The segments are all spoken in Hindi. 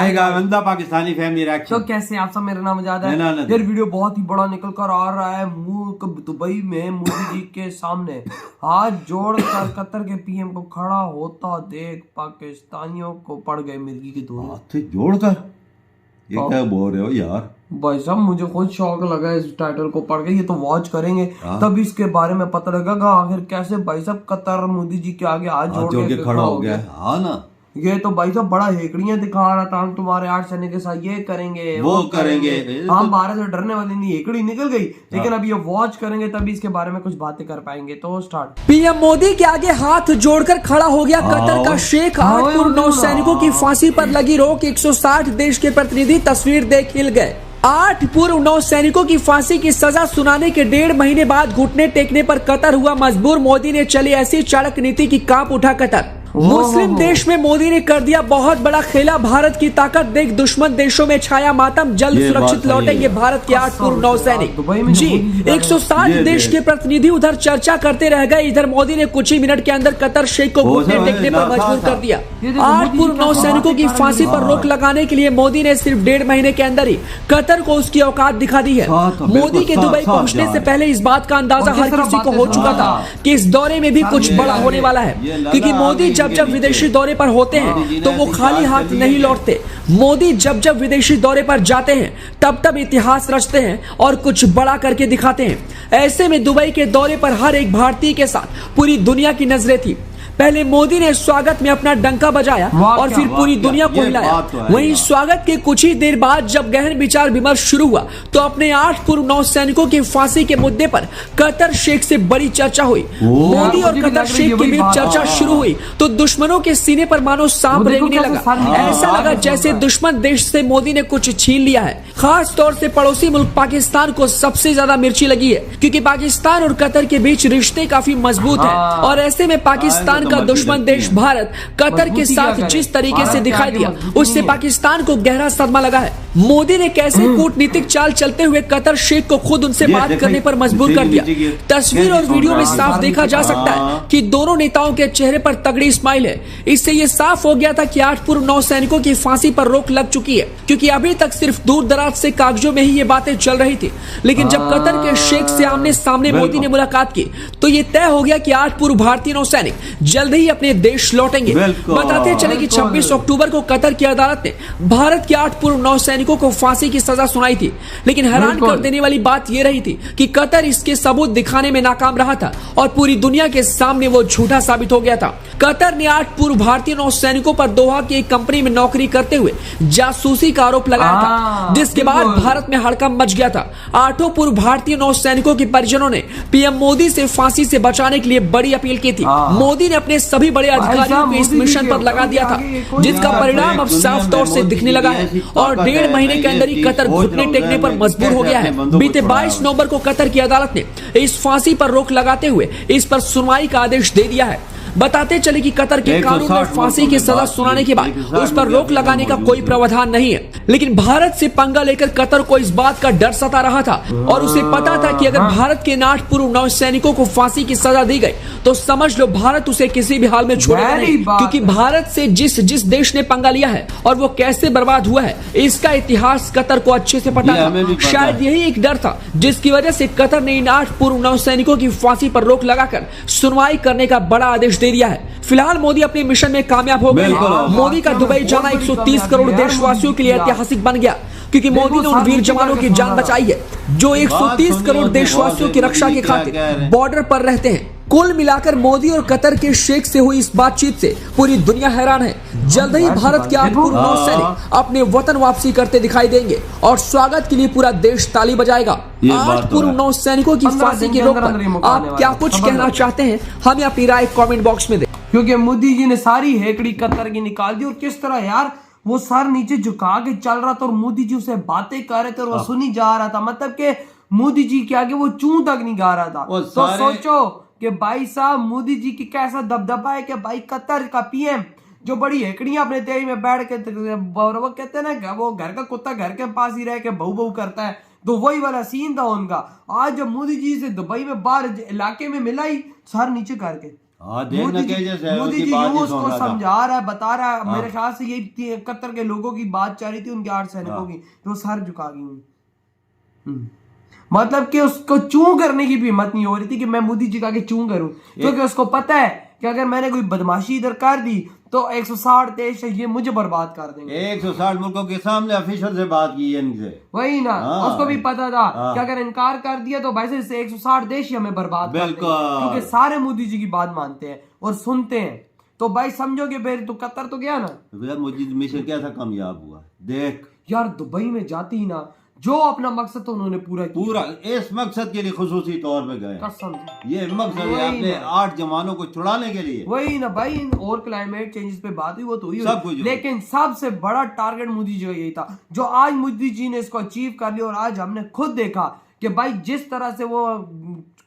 आएगा बंदा पाकिस्तानी फैमिली रिएक्शन। तो कैसे आप सब, मेरा नाम आजाद है। यार वीडियो बहुत ही बड़ा निकल कर आ रहा है। दुबई में मोदी जी के सामने हाथ जोड़कर कतर के पीएम को खड़ा होता देख पाकिस्तानियों को पड़ गए मिर्गी की धूल। हाथ जोड़कर ये क्या बोल रहे हो यार? भाई साहब मुझे खुद शौक लगा इस टाइटल को पढ़ के। ये तो वॉच करेंगे तब इसके बारे में पता लगेगा आखिर कैसे भाई साहब कतर मोदी जी के आगे हाथ जोड़ के खड़ा हो गया। हाँ ना, ये तो भाई साहब बड़ा हेकड़ियां दिखा रहा था, हम तुम्हारे 8 सैनिक के साथ ये करेंगे वो करेंगे। हम भारत से डरने वाली नहीं, हेकड़ी निकल गई। लेकिन अब ये वॉच करेंगे तभी इसके बारे में कुछ बातें कर पाएंगे। तो स्टार्ट। पीएम मोदी के आगे हाथ जोड़कर खड़ा हो गया कतर का शेख। 8 पूर्व नौसैनिकों की फांसी पर लगी रोक। 160 देश के प्रतिनिधि तस्वीर देख हिल गए। 8 पूर्व नौसैनिकों की फांसी की सजा सुनाने के 1.5 महीने बाद घुटने टेकने पर कतर हुआ मजबूर। मोदी ने चली ऐसी चाणक्य नीति की कांप उठा कतर। मुस्लिम देश में मोदी ने कर दिया बहुत बड़ा खेला। भारत की ताकत देख दुश्मन देशों में छाया मातम। जल्द सुरक्षित लौटेंगे भारत के 8 पूर्व नौसैनिक। जी 160 देश के प्रतिनिधि उधर चर्चा करते रह गए, इधर मोदी ने कुछ ही मिनट के अंदर कतर शेख को घुटने टेकने पर मजबूर कर दिया। 8 पूर्व नौसैनिकों की फांसी पर रोक लगाने के लिए मोदी ने सिर्फ 1.5 महीने के अंदर ही कतर को उसकी औकात दिखा दी है। मोदी के दुबई पहुंचने से पहले इस बात का अंदाजा हर किसी को हो चुका था कि इस दौरे में भी कुछ बड़ा होने वाला है, क्योंकि मोदी जब विदेशी दौरे पर होते हैं तो वो खाली हाथ नहीं लौटते। मोदी जब विदेशी दौरे पर जाते हैं तब इतिहास रचते हैं और कुछ बड़ा करके दिखाते हैं। ऐसे में दुबई के दौरे पर हर एक भारतीय के साथ पूरी दुनिया की नजरें थी। पहले मोदी ने स्वागत में अपना डंका बजाया और फिर पूरी दुनिया को हिलाया। वहीं स्वागत के कुछ ही देर बाद जब गहन विचार विमर्श शुरू हुआ तो अपने 8 पूर्व नौसैनिकों की फांसी के मुद्दे पर कतर शेख से बड़ी चर्चा हुई। मोदी और कतर शेख के बीच चर्चा शुरू हुई तो दुश्मनों के सीने पर मानो सांप रेंगने लगा। ऐसा लगा जैसे दुश्मन देश से मोदी ने कुछ छीन लिया है। खास तौर से पड़ोसी मुल्क पाकिस्तान को सबसे ज्यादा मिर्ची लगी है, क्योंकि पाकिस्तान और कतर के बीच रिश्ते काफी मजबूत है। और ऐसे में पाकिस्तान का दुश्मन देश भारत कतर के साथ जिस तरीके से दिखाई दिया उससे पाकिस्तान को गहरा सदमा लगा है। मोदी ने कैसे कूटनीतिक चाल चलते हुए कतर शेख को खुद उनसे बात करने पर मजबूर कर दिया। तस्वीर और वीडियो में साफ देखा जा सकता है कि दोनों नेताओं के चेहरे पर तगड़ी स्माइल है। इससे ये साफ हो गया था कि 8 पूर्व नौसैनिकों की फांसी पर रोक लग चुकी है, क्योंकि अभी तक सिर्फ दूर दराज से कागजों में ही ये बातें चल रही थी। लेकिन जब कतर के शेख से आमने सामने मोदी ने मुलाकात की तो ये तय हो गया कि 8 पूर्व भारतीय नौसैनिक जल्द ही अपने देश लौटेंगे। बताते चले कि 26 अक्टूबर को कतर की अदालत ने भारत के 8 पूर्व नौसैनिकों को फांसी की सजा सुनाई थी। लेकिन हैरान कर देने वाली बात यह रही थी कि कतर इसके सबूत दिखाने में नाकाम रहा था और पूरी दुनिया के सामने वो झूठा साबित हो गया था। कतर ने 8 पूर्व भारतीय नौसैनिकों पर दोहा की एक कंपनी में नौकरी करते हुए जासूसी का आरोप लगाया था, जिसके बाद भारत में हड़कंप मच गया था। 8 पूर्व भारतीय नौसैनिकों के परिजनों ने पीएम मोदी से फांसी से बचाने के लिए बड़ी अपील की थी। मोदी ने अपने सभी बड़े अधिकारियों को इस मिशन पर लगा दिया था, जिसका परिणाम अब साफ तौर से दिखने लगा है। और 1.5 महीने के अंदर ही कतर घुटने टेकने पर मजबूर हो गया है। बीते 22 नवंबर को कतर की अदालत ने इस फांसी पर रोक लगाते हुए इस पर सुनवाई का आदेश दे दिया है। बताते चले कि कतर के कानून में फांसी की सजा सुनाने के बाद उस पर रोक लगाने का कोई प्रावधान नहीं है। लेकिन भारत से पंगा लेकर कतर को इस बात का डर सता रहा था और उसे पता था कि अगर भारत के 8 पूर्व नौसैनिकों को फांसी की सजा दी गई तो समझ लो भारत उसे किसी भी हाल में छोड़ेगा नहीं, क्योंकि भारत से जिस देश ने पंगा लिया है और वो कैसे बर्बाद हुआ है इसका इतिहास कतर को अच्छे से पता था। शायद यही एक डर था जिसकी वजह से कतर ने इन 8 पूर्व नौसैनिकों की फांसी पर रोक लगाकर सुनवाई करने का बड़ा आदेश दे दिया है। फिलहाल मोदी अपने मिशन में कामयाब हो गए। मोदी का दुबई जाना 130 करोड़ देशवासियों के लिए ऐतिहासिक बन गया, क्योंकि मोदी ने उन वीर जवानों की जान बचाई है जो 130 करोड़ देशवासियों की रक्षा के खातिर बॉर्डर पर रहते हैं। कुल मिलाकर मोदी और कतर के शेख से हुई इस बातचीत से पूरी दुनिया हैरान है। जल्द ही भारत के 8 पूर्व नौसैनिक अपने वतन वापसी करते दिखाई देंगे और स्वागत के लिए पूरा देश ताली बजाएगा। 8 पूर्व नौसैनिकों की फांसी की रोक पर आप क्या कुछ कहना चाहते हैं, हमें अपनी राय कमेंट बॉक्स में दें। क्योंकि मोदी जी ने सारी हेकड़ी कतर की निकाल दी। और किस तरह यार वो सर नीचे झुका के चल रहा था और मोदी जी उसे बातें कर रहे थे और वो सुनी जा रहा था। मतलब के मोदी जी के आगे वो चूं तक नहीं गा रहा था। तो सोचो कि भाई साहब मोदी जी की कैसा दबदबा है कि भाई कतर का पीएम जो बड़ी हेकड़ियां अपने तेज में बैठ के वो कहते हैं ना, वो घर का कुत्ता घर के पास ही रह के बहू बहू करता है, तो वही वाला सीन था उनका। आज जब मोदी जी से दुबई में बाहर इलाके में मिला ही सर नीचे करके हाँ, देखना मोदी जी कैसे है, मोदी उसकी जी बात यूं ही सुन उसको रहा था। समझा रहा है, बता रहा है। हाँ। मेरे ख्याल से यही कतर के लोगों की बात चल रही थी, उनके 8 सैनिकों की, तो सर झुका गई हूँ। मतलब कि उसको चूं करने की भी हिम्मत नहीं हो रही थी कि मैं मोदी जी का आगे चूं करूं, क्योंकि उसको पता है कि अगर मैंने कोई बदमाशी इधर कर दी तो 160 देश है ये मुझे बर्बाद कर देंगे। 160 मुल्कों के सामने ऑफिशियल से बात की है इनसे। वही ना, हाँ। उसको भी पता था हाँ। कि अगर इनकार कर दिया तो भाई से 160 देश ही हमें बर्बाद कर देंगे, बिल्कुल। क्योंकि सारे मोदी जी की बात मानते हैं और सुनते हैं। तो भाई समझोगे फिर तो कतर तो गया ना यार, मुझे मिशन कैसा कामयाब हुआ देख। यार। दुबई में जाती ही ना, जो अपना मकसद था उन्होंने पूरा किया। पूरा इस मकसद के लिए खुसूसी तौर पे गए। कसम से। ये मकसद है वही अपने ना। 8 जवानों को छुड़ाने के लिए। वही ना भाई, और क्लाइमेट चेंजेस पे बात हुई वो तो हुई सब कुछ हुई। लेकिन सबसे बड़ा टारगेट मोदी जी का यही था, जो आज मोदी जी ने इसको अचीव कर लिया। और आज हमने खुद देखा कि भाई जिस तरह से वो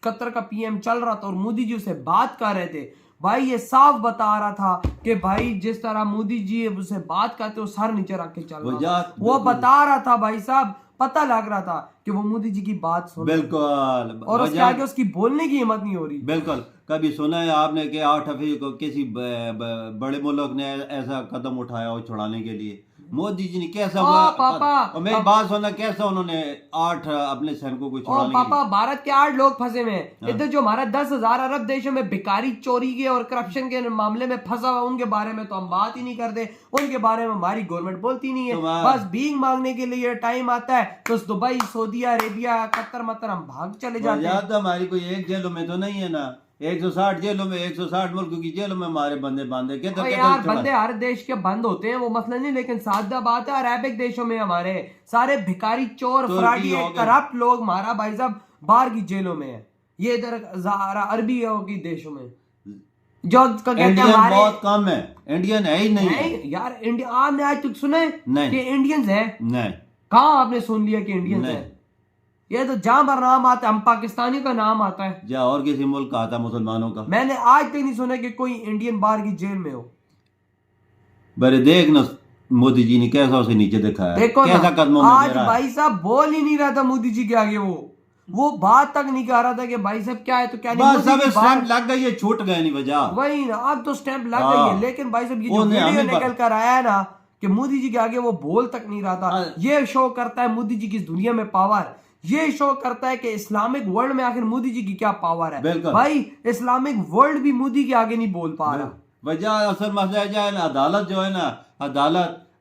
कतर का पीएम चल रहा था और मोदी जी उसे बात कर रहे थे, भाई ये साफ बता रहा था कि भाई जिस तरह मोदी जी उसे बात करते वो सर नीचे रख के चल रहा था। वो बता रहा था भाई साहब, पता लग रहा था कि वो मोदी जी की बात सुन। बिल्कुल। और उसके आगे उसकी बोलने की हिम्मत नहीं हो रही। बिल्कुल। कभी सुना है आपने कि 8 अफीसर को किसी बड़े मुल्क ने ऐसा कदम उठाया हो छुड़ाने के लिए? मोदी जी ने कैसा पापा, और मेरी बात सुनना, कैसा उन्होंने 8 अपने सैनिकों को छुड़ाने के पापा, भारत के 8 लोग फंसे हुए हैं इधर। जो हमारा 10,000 अरब देशों में भिखारी चोरी के और करप्शन के मामले में फंसा हुआ, उनके बारे में तो हम बात ही नहीं करते। उनके बारे में हमारी गवर्नमेंट बोलती नहीं है। बस भीख मांगने के लिए टाइम आता है तो दुबई, सऊदी अरेबिया, कतर मतर हम भाग चले जाते हैं। हमारी कोई एक जेलों में तो नहीं है ना, 160 जेलों में, 160 मुल्कों की जेलों में हमारे बंदे बांधे। यार बंदे हर देश के बंद होते हैं, वो मसला नहीं, लेकिन सादा बात है अरेबिक देशों में हमारे सारे भिखारी, चोर, फ्राडी, करप्ट लोग हमारा भाई साहब बाहर की जेलों में है। ये इधर अरबी की देशों में जो कहते हैं हमारे बहुत कम है, इंडियन है ही नहीं है। यार इंडिया आपने आज तक सुना है कि इंडियंस है? नहीं। कहाँ आपने सुन लिया कि इंडियंस है? ये तो जहां पर नाम आता है हम पाकिस्तानी का नाम आता है, या और किसी मुल्क का आता मुसलमानों का। मैंने आज तक नहीं सुना कि कोई इंडियन बाहर की जेल में हो। बड़े देख ना मोदी जी ने कैसा उसे नीचे दिखाया, देखो कैसा कदमों में आज गिरा है। भाई साहब बोल ही नहीं रहा था मोदी जी के आगे, वो बात तक नहीं कर रहा था कि भाई साहब क्या है तो क्या नहीं। बस सब स्टैंप लग गई है, छूट गए नहीं वजह। वही ना, अब तो स्टैंप लग गई है। लेकिन भाई साहब ये जो वीडियो निकल कर आया है ना कि मोदी जी के आगे वो बोल तक नहीं रहा था, ये शो करता है मोदी जी की इस दुनिया में पावर। ये शो करता है कि इस्लामिक वर्ल्ड में आखिर मोदी जी की क्या पावर है। भाई इस्लामिक वर्ल्ड भी मोदी के आगे नहीं बोल पा रहा। वजह असल मसला है ना, अदालत जो है ना,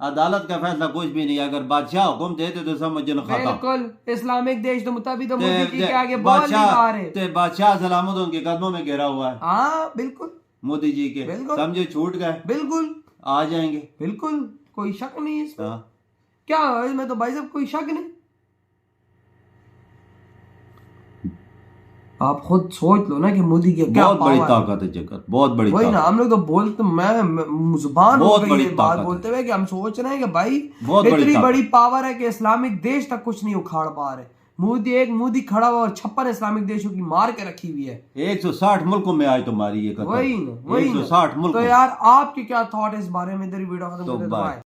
अदालत का फैसला कुछ भी नहीं। अगर बादशाह हुक्म देते तो समझ लो खत्म। बिल्कुल, इस्लामिक देश तो मुताबिक तो मोदी जी के आगे बोल नहीं पा रहे। बादशाह सलामत उनके कदमों में गिरा हुआ है। हाँ बिल्कुल, मोदी जी के समझो छूट गए, बिल्कुल आ जाएंगे, बिल्कुल कोई शक नहीं इसमें। क्या इसमें तो भाई साहब कोई शक नहीं। आप खुद सोच लो ना कि मोदी की क्या बहुत बड़ी ताकत है जगत, बहुत बड़ी। वही ना, हम लोग तो बोलते, मैं जुबान हो गई ये बात बोलते हुए कि हम सोच रहे हैं कि भाई इतनी बड़ी पावर है कि इस्लामिक देश तक कुछ नहीं उखाड़ पा रहे। मोदी खड़ा हुआ और 56 इस्लामिक देशों की मार के रखी हुई है। 160 मुल्कों में आज तुम्हारी ये कतर। वही ना, 160 मुल्क। तो यार आपके क्या थॉट है इस बारे में? इधर वीडियो खत्म कर देते हैं।